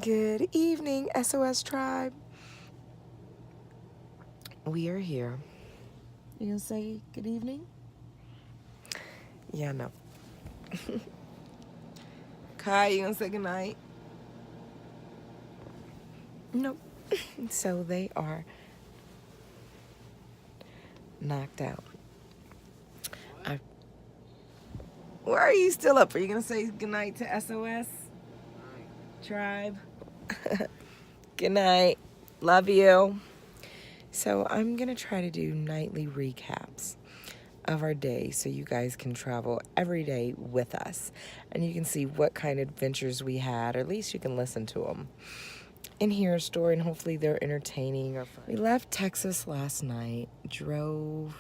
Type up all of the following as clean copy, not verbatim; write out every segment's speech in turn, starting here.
Good evening, SOS Tribe. We are here. You gonna say good evening? Yeah, no. Kai, you gonna say good night? Nope. So they are knocked out. Why are you still up? Are you gonna say good night to SOS Tribe? Good night. Love you. So I'm gonna try to do nightly recaps of our day so you guys can travel every day with us and you can see what kind of adventures we had, or at least you can listen to them and hear a story, and hopefully they're entertaining or fun. We left Texas last night, the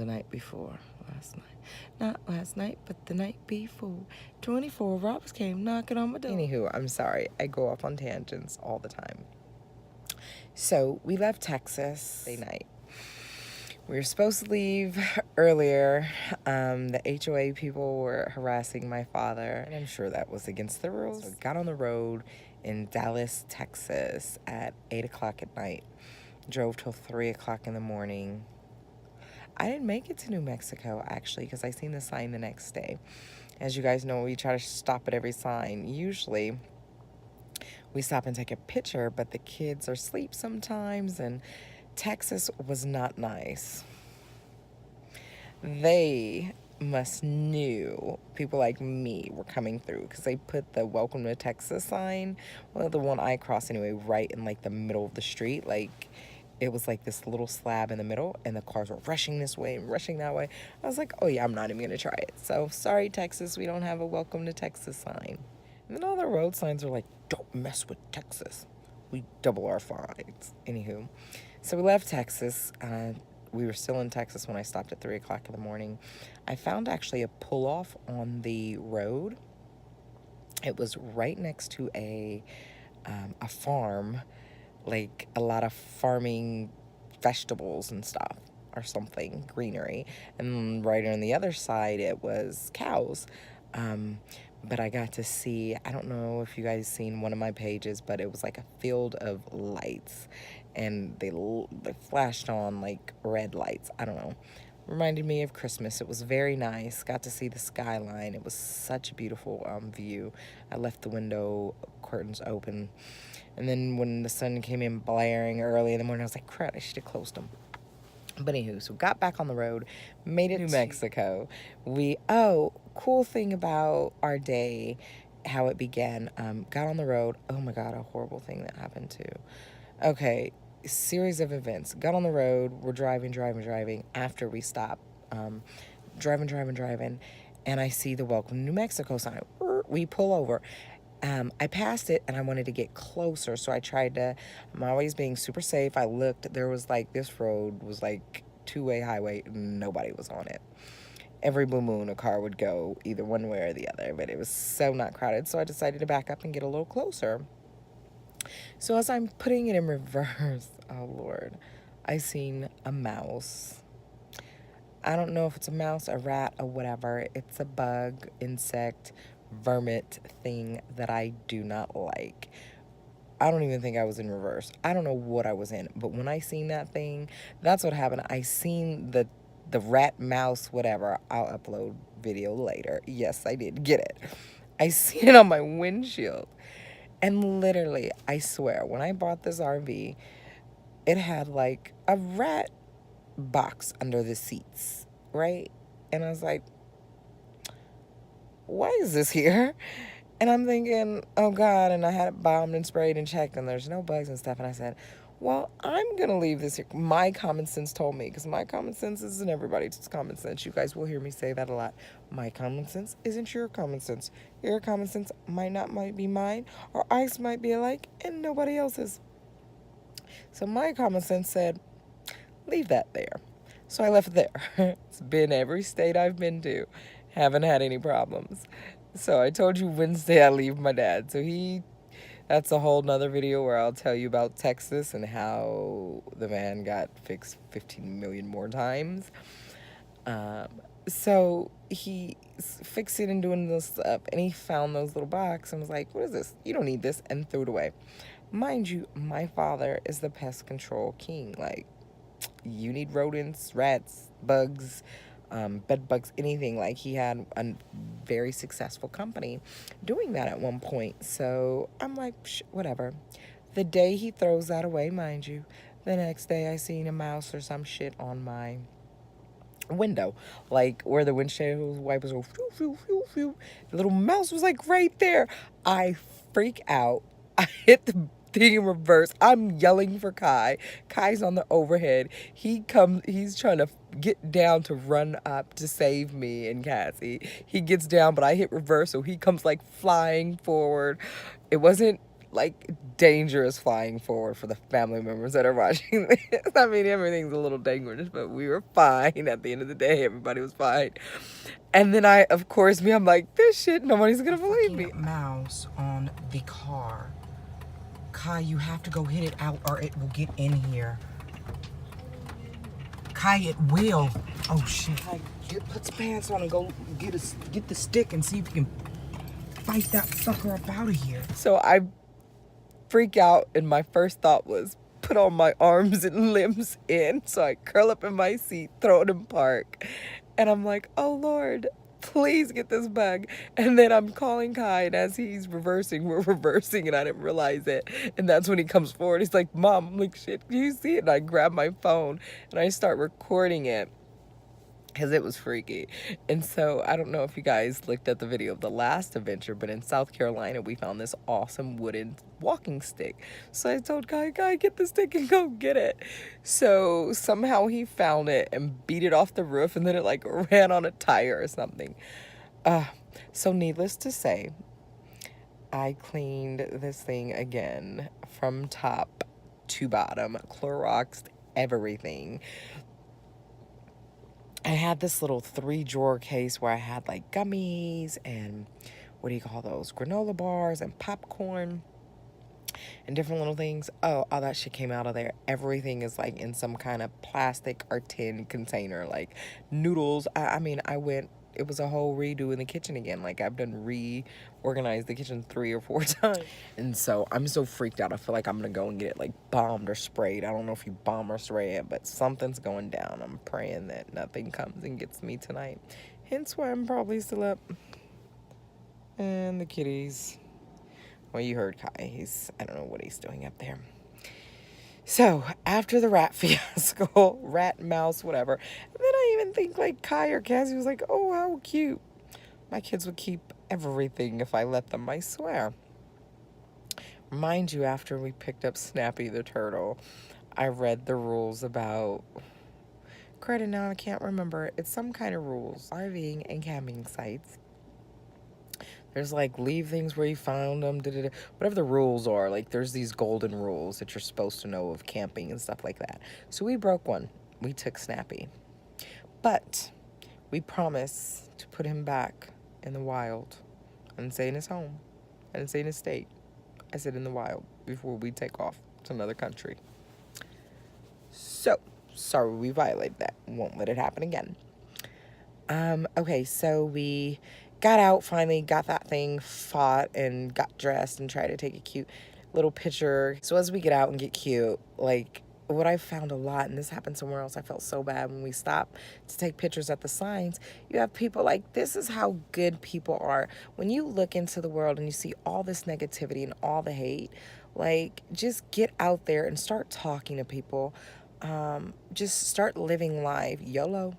night before. Not last night, but the night before. 24 Robs came knocking on my door. Anywho, I'm sorry. I go off on tangents all the time. So we left Texas Thursday night. We were supposed to leave earlier. The HOA people were harassing my father, and I'm sure that was against the rules. So we got on the road in Dallas, Texas at 8 o'clock at night. Drove till 3 o'clock in the morning. I didn't make it to New Mexico, actually, because I seen the sign the next day. As you guys know, we try to stop at every sign. Usually, we stop and take a picture, but the kids are asleep sometimes, and Texas was not nice. They must knew people like me were coming through because they put the Welcome to Texas sign, well, the one I crossed anyway, right in like the middle of the street. Like, it was like this little slab in the middle, and the cars were rushing this way and rushing that way. I was like, oh yeah, I'm not even gonna try it. So sorry, Texas, we don't have a Welcome to Texas sign. And then all the road signs are like, don't mess with Texas. We double our fines. Anywho, so we left Texas. We were still in Texas when I stopped at 3 o'clock in the morning. I found actually a pull-off on the road. It was right next to a farm, like a lot of farming vegetables and stuff or something, greenery. And right on the other side, it was cows. But I got to see, I don't know if you guys seen one of my pages, but it was like a field of lights, and they flashed on like red lights. I don't know. Reminded me of Christmas. It was very nice. Got to see the skyline. It was such a beautiful view. I left the window curtains open. And then when the sun came in blaring early in the morning, I was like, crap, I should have closed them. But anywho, so got back on the road, made it to New Mexico. Cool thing about our day, how it began, got on the road. Oh my God, a horrible thing that happened too. Okay, series of events. Got on the road, we're driving after we stop. Driving, and I see the Welcome to New Mexico sign. We pull over. I passed it and I wanted to get closer, so I'm always being super safe. I looked, there was like, this road was like two-way highway, nobody was on it. Every blue moon a car would go either one way or the other, but it was so not crowded, so I decided to back up and get a little closer. So as I'm putting it in reverse, oh Lord, I seen a mouse. I don't know if it's a mouse, a rat, or whatever. It's a bug, insect, vermin thing that I do not like. I don't even think I was in reverse. I don't know what I was in, but when I seen that thing, that's what happened. I seen the rat, mouse, whatever. I'll upload video later. Yes, I did get it. I seen it on my windshield. And literally, I swear, when I bought this RV, it had like a rat box under the seats, right? And I was like, why is this here? And I'm thinking, oh God, and I had it bombed and sprayed and checked, and there's no bugs and stuff. And I said, well, I'm going to leave this here. My common sense told me, because my common sense isn't everybody's common sense. You guys will hear me say that a lot. My common sense isn't your common sense. Your common sense might be mine, or ours might be alike, and nobody else's. So my common sense said, leave that there. So I left it there. It's been every state I've been to. Haven't had any problems. So I told you Wednesday I leave my dad. So that's a whole nother video where I'll tell you about Texas and how the van got fixed 15 million more times. So he's fixing and doing this stuff, and he found those little boxes and was like, what is this? You don't need this, and threw it away. Mind you, my father is the pest control king. Like, you need rodents, rats, bugs, bed bugs, anything. Like, he had a very successful company doing that at one point. So I'm like, whatever. The day he throws that away, mind you, the next day I seen a mouse or some shit on my window, like where the windshield wipers go phew, phew, phew, phew. The little mouse was like right there. I freak out. I hit the thing in reverse. I'm yelling for Kai. Kai's on the overhead. He's trying to get down to run up to save me and Cassie. He gets down, but I hit reverse, so he comes like flying forward. It wasn't like dangerous flying forward for the family members that are watching this. I mean, everything's a little dangerous, but we were fine at the end of the day. Everybody was fine. And then of course, I'm like, this shit, nobody's gonna believe me. Mouse on the car. Kai, you have to go hit it out or it will get in here. Kai, it will. Oh shit. Kai, put some pants on and go get the stick and see if you can fight that sucker up out of here. So I freak out, and my first thought was put all my arms and limbs in. So I curl up in my seat, throw it in park, and I'm like, oh Lord, please get this bug. And then I'm calling Kai, and as he's reversing, we're reversing, and I didn't realize it. And that's when he comes forward. He's like, Mom, I'm like, shit, do you see it? And I grab my phone and I start recording it, because it was freaky. And so I don't know if you guys looked at the video of the last adventure, but in South Carolina we found this awesome wooden walking stick. So I told Kai, get the stick and go get it. So somehow he found it and beat it off the roof, and then it like ran on a tire or something. So needless to say, I cleaned this thing again from top to bottom, Cloroxed everything. I had this little 3-drawer case where I had like gummies and what do you call those? Granola bars and popcorn and different little things. Oh, all that shit came out of there. Everything is like in some kind of plastic or tin container, like noodles. I mean, it was a whole redo in the kitchen again. Like, I've done reorganized the kitchen 3 or 4 times. And so I'm so freaked out. I feel like I'm going to go and get it like bombed or sprayed. I don't know if you bomb or spray it, but something's going down. I'm praying that nothing comes and gets me tonight. Hence why I'm probably still up. And the kitties. Well, you heard Kai. I don't know what he's doing up there. So, after the rat fiasco, rat, mouse, whatever, and then I even think like Kai or Cassie was like, oh, how cute. My kids would keep everything if I let them, I swear. Mind you, after we picked up Snappy the turtle, I read the rules about, credit now, I can't remember. It's some kind of rules. RVing and camping sites. There's like leave things where you found them, whatever the rules are. Like, there's these golden rules that you're supposed to know of camping and stuff like that. So we broke one. We took Snappy. But we promised to put him back in the wild. I didn't say in his home. I didn't say in his state. I said in the wild before we take off to another country. So, sorry we violated that. Won't let it happen again. Okay, so we got out, finally got that thing fought and got dressed and tried to take a cute little picture. So as we get out and get cute, like, what I found a lot, and this happened somewhere else, I felt so bad when we stopped to take pictures at the signs. You have people like, this is how good people are. When you look into the world and you see all this negativity and all the hate, like, just get out there and start talking to people. Just start living life. YOLO.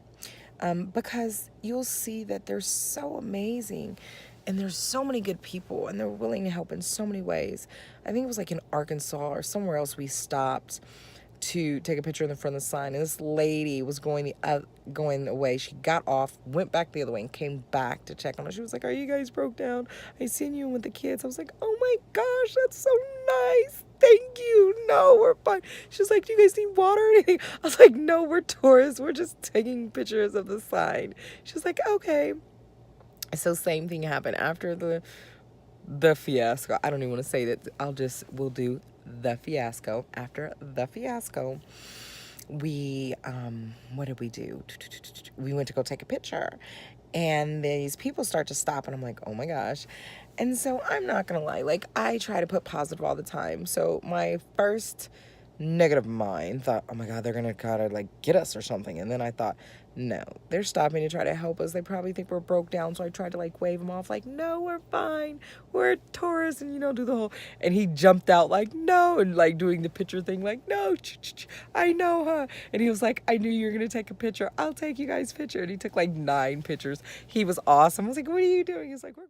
Because you'll see that they're so amazing and there's so many good people and they're willing to help in so many ways. I think it was like in Arkansas or somewhere else we stopped to take a picture in the front of the sign, and this lady was going away. She got off, went back the other way, and came back to check on her. She was like, are you guys broke down? I seen you with the kids. I was like, oh my gosh, that's so nice. Thank you. No, we're fine. She's like, do you guys need water or anything? I was like, no, we're tourists. We're just taking pictures of the sign. She's like, okay. So same thing happened after the fiasco. I don't even want to say that. We'll do the fiasco. After the fiasco, we, what did we do? We went to go take a picture, and these people start to stop, and I'm like, oh my gosh. And so I'm not gonna lie, like, I try to put positive all the time. So my first negative mind thought, oh my god, they're gonna gotta like get us or something. And then I thought, no, they're stopping to try to help us. They probably think we're broke down. So I tried to like wave them off, like, no, we're fine, we're tourists, and do the whole. And he jumped out like, no, and like doing the picture thing, like, no, I know, huh? And he was like, I knew you were gonna take a picture, I'll take you guys' picture. And he took like 9 pictures. He was awesome. I was like, what are you doing? He's like, what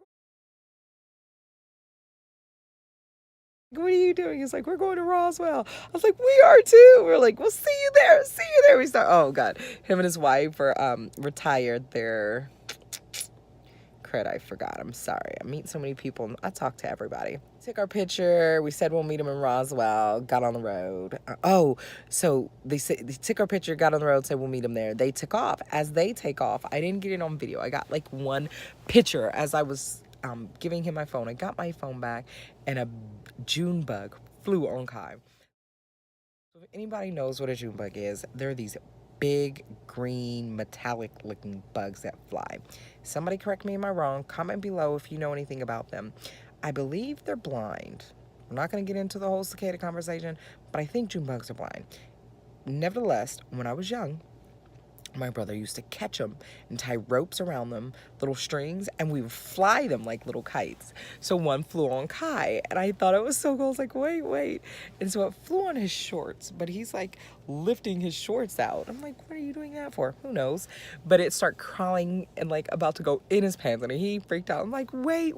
are you doing? He's like, we're going to Roswell. I was like, we are too. We're like, we'll see you there. See you there. We start, oh God. Him and his wife are retired. They're, crud, I forgot. I'm sorry. I meet so many people. I talk to everybody. Took our picture. We said we'll meet him in Roswell. Got on the road. So they took our picture, got on the road, said we'll meet him there. They took off. As they take off, I didn't get it on video. I got like one picture as I was giving him my phone. I got my phone back, and a June bug flew on Kai. So if anybody knows what a June bug is, they're these big green metallic looking bugs that fly. Somebody correct me, am I wrong? Comment below if you know anything about them. I believe they're blind. I'm not going to get into the whole cicada conversation, but I think June bugs are blind. Nevertheless, when I was young, my brother used to catch them and tie ropes around them, little strings, and we would fly them like little kites. So one flew on Kai, and I thought it was so cool. I was like, wait. And so it flew on his shorts, but he's like lifting his shorts out. I'm like, what are you doing that for? Who knows? But it started crawling and like about to go in his pants, and he freaked out. I'm like, wait,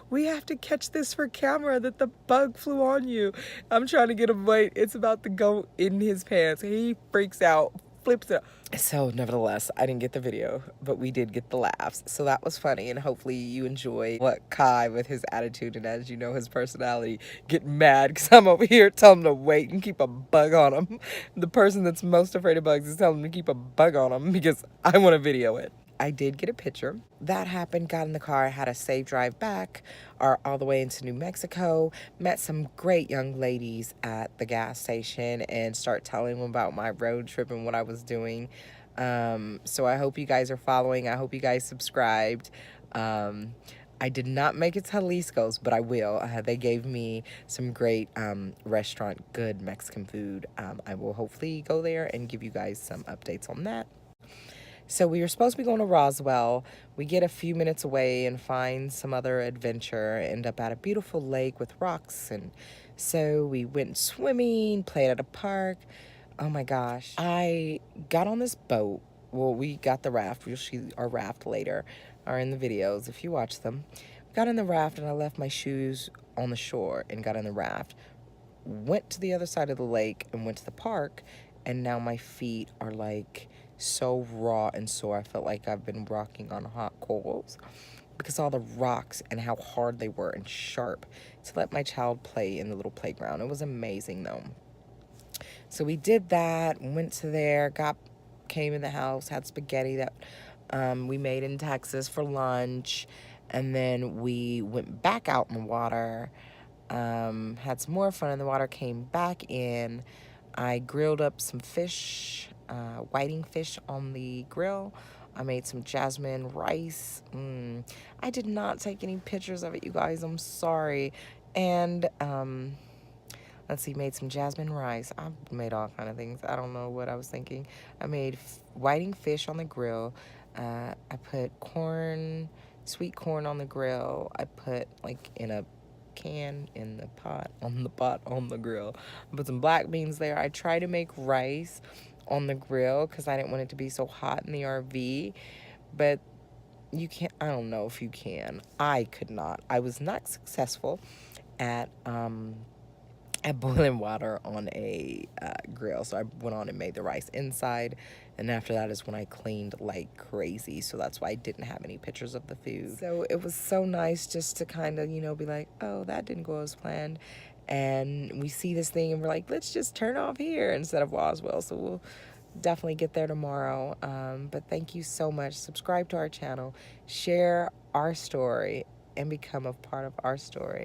we have to catch this for camera that the bug flew on you. I'm trying to get him, wait, it's about to go in his pants. He freaks out, flips it. So nevertheless, I didn't get the video, but we did get the laughs. So that was funny, and hopefully you enjoy what Kai, with his attitude and, as you know, his personality, get mad because I'm over here telling him to wait and keep a bug on him. The person that's most afraid of bugs is telling him to keep a bug on him because I want to video it. I did get a picture. That happened, got in the car, had a safe drive back, or all the way into New Mexico, met some great young ladies at the gas station and start telling them about my road trip and what I was doing. So I hope you guys are following. I hope you guys subscribed. I did not make it to Jalisco's, but I will. They gave me some great restaurant, good Mexican food. I will hopefully go there and give you guys some updates on that. So we were supposed to be going to Roswell. We get a few minutes away and find some other adventure, end up at a beautiful lake with rocks. And so we went swimming, played at a park. Oh my gosh. I got on this boat. Well, we got the raft. You'll see our raft later, or in the videos if you watch them. Got in the raft, and I left my shoes on the shore and got in the raft. Went to the other side of the lake and went to the park, and now my feet are like so raw and sore. I felt like I've been rocking on hot coals because all the rocks and how hard they were and sharp to let my child play in the little playground. It was amazing though. So we did that, went to there, came in the house, had spaghetti that we made in Texas for lunch, and then we went back out in the water, had some more fun in the water, came back in. I grilled up some fish, whiting fish on the grill. I made some jasmine rice. I did not take any pictures of it, you guys. I'm sorry. And let's see, made some jasmine rice. I made all kind of things. I don't know what I was thinking. I made whiting fish on the grill. I put sweet corn on the grill. I put like in a can in the pot on the grill. I put some black beans there. I tried to make rice on the grill because I didn't want it to be so hot in the RV, but you can't. I don't know if you can. I could not. I was not successful at boiling water on a grill. So I went on and made the rice inside, and after that is when I cleaned like crazy. So that's why I didn't have any pictures of the food. So it was so nice just to kind of, be like, oh, that didn't go as planned. And we see this thing and we're like, let's just turn off here instead of Roswell. So we'll definitely get there tomorrow. But thank you so much. Subscribe to our channel, share our story, and become a part of our story.